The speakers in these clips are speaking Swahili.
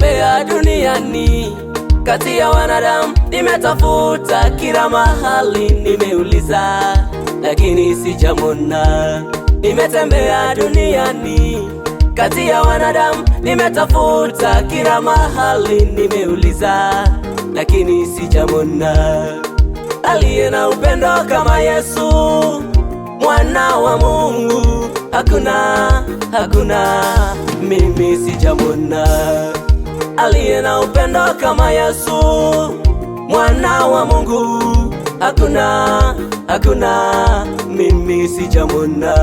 Nimetembea duniani kati ya wanadamu, nimetafuta kila mahali, nimeuliza lakini sijamwona. Nimetembea duniani kati ya wanadamu, nimetafuta kila mahali, nimeuliza lakini sijamwona. Aliye na upendo kama Yesu mwana wa Mungu, hakuna, mimi sijamwona. Aliye na upendo kama Yesu mwana wa Mungu, hakuna, mimi sijamwona.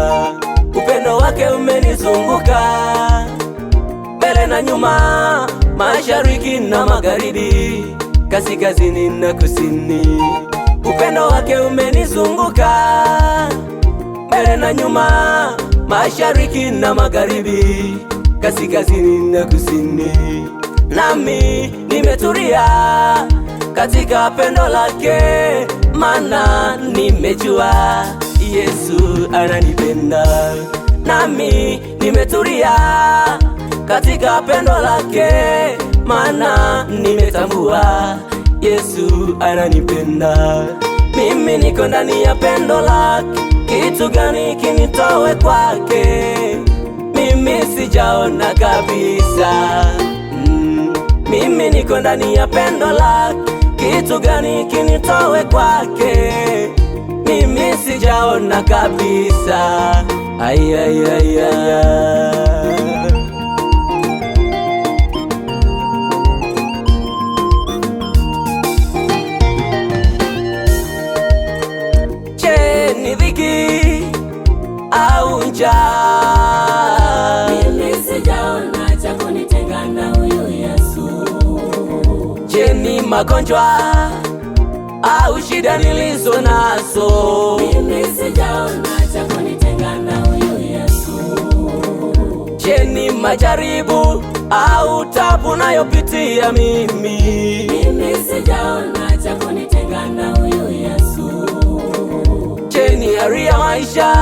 Upendo wake umenizunguka mbele na nyuma, mashariki na magharibi, kaskazini na kusini. Upendo wake umenizunguka mbele na nyuma, mashariki na magharibi, kaskazini na kusini. Nami nimetulia katika pendo lake, maana nimejua Yesu ananipenda. Nami nimetulia katika pendo lake, maana nimetambua Yesu ananipenda. Mimi niko ndani ya pendo lake, kitu gani kinitowe kwake? Mimi sijaona kabisa. Mimi niko ndani ya pendo lake, kitu gani kinitowe kwake? Mimi sijaona kabisa. Ay, ay, ay, ay. Je, ni dhiki au njaa? Mimi sijaona cha kunitenga na huyu Yesu. Je, ni magonjwa au shida nilizo nazo? Mimi sijaona cha kunitenga na huyu Yesu. Je, ni majaribu au tabu nayopitia mimi? Mimi sijaona cha kunitenga na huyu Yesu. Je, ni hali ya maisha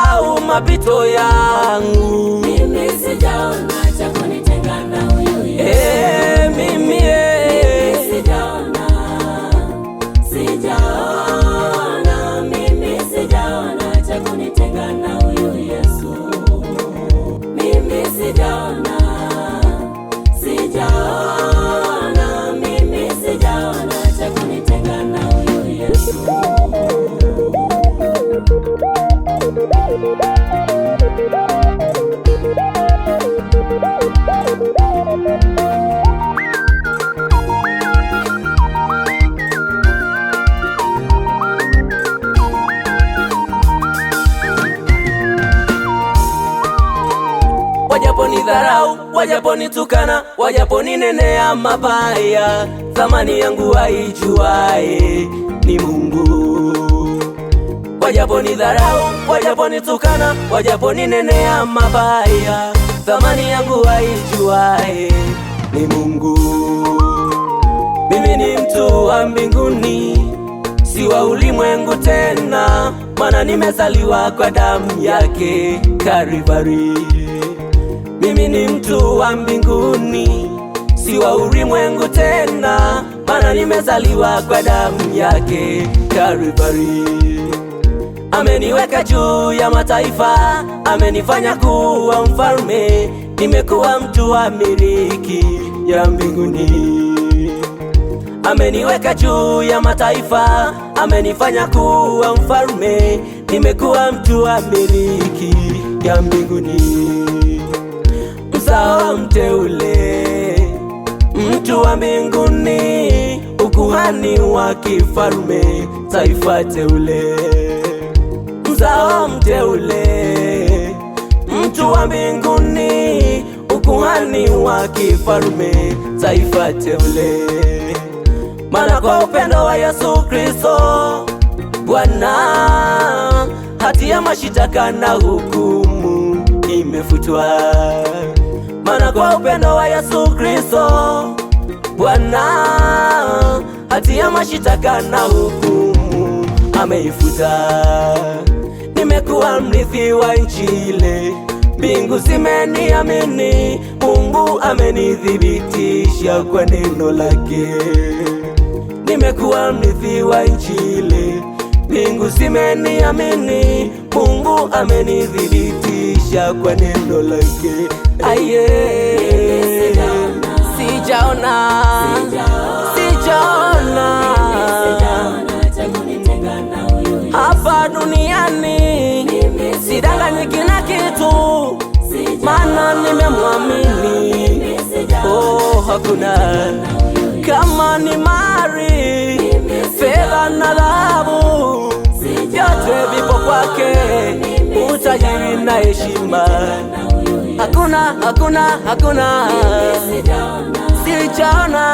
au mapito yangu? Mimi sijaona cha kunitenga na huyu Yesu. Mimi sijaona, mimi sijaona cha kunitenga na huyu Yesu. Mimi sijaona, mimi sijaona cha kunitenga na huyu Yesu. Wajaponidharau, wajaponitukana, wajaponinenea mabaya, thamani yangu haijuae ni Mungu. Wajaponidharau, wajaponitukana, wajaponinenea mabaya, thamani yangu haijuae ni Mungu. Mimi ni mtu wa mbinguni, si wa ulimwengu tena, maana nimezaliwa kwa damu yake Kalvari. Mimi ni mtu wa mbinguni, si wa ulimwengu tena, maana nimezaliwa kwa damu yake Kalvari. Ameniweka juu ya mataifa, amenifanya kuwa mfalme, nimekuwa mtu wa miliki ya mbinguni. Ameniweka juu ya mataifa, amenifanya kuwa mfalme, nimekuwa mtu wa miliki ya mbinguni. Mzao mteule, mtu wa mbinguni, ukuhani wa kifalme, taifa teule. Mzao mteule, mtu wa mbinguni, ukuhani wa kifalme, taifa teule. Maana kwa upendo wa Yesu Kristo Bwana, hati ya mashitaka na hukumu imefutwa. Maana kwa upendo wa Yesu Kristo Bwana, hati ya mashitaka na hukumu ameifuta. Nimekuwa mrithi wa nchi ile, mbingu zimeniamini, Mungu amenithibitisha kwa neno lake. Nimekuwa mrithi wa Injili, mbingu zimeniamini, Mungu amenithibitisha kwa neno lake. Aye, sijaona hapa duniani, sidanganyiki na kitu, maana nimemwamini. Oh, hakuna kama ni mali, fedha na dhahabu, vyote vipo kwake, utajiri na heshima. Hakuna, sijaona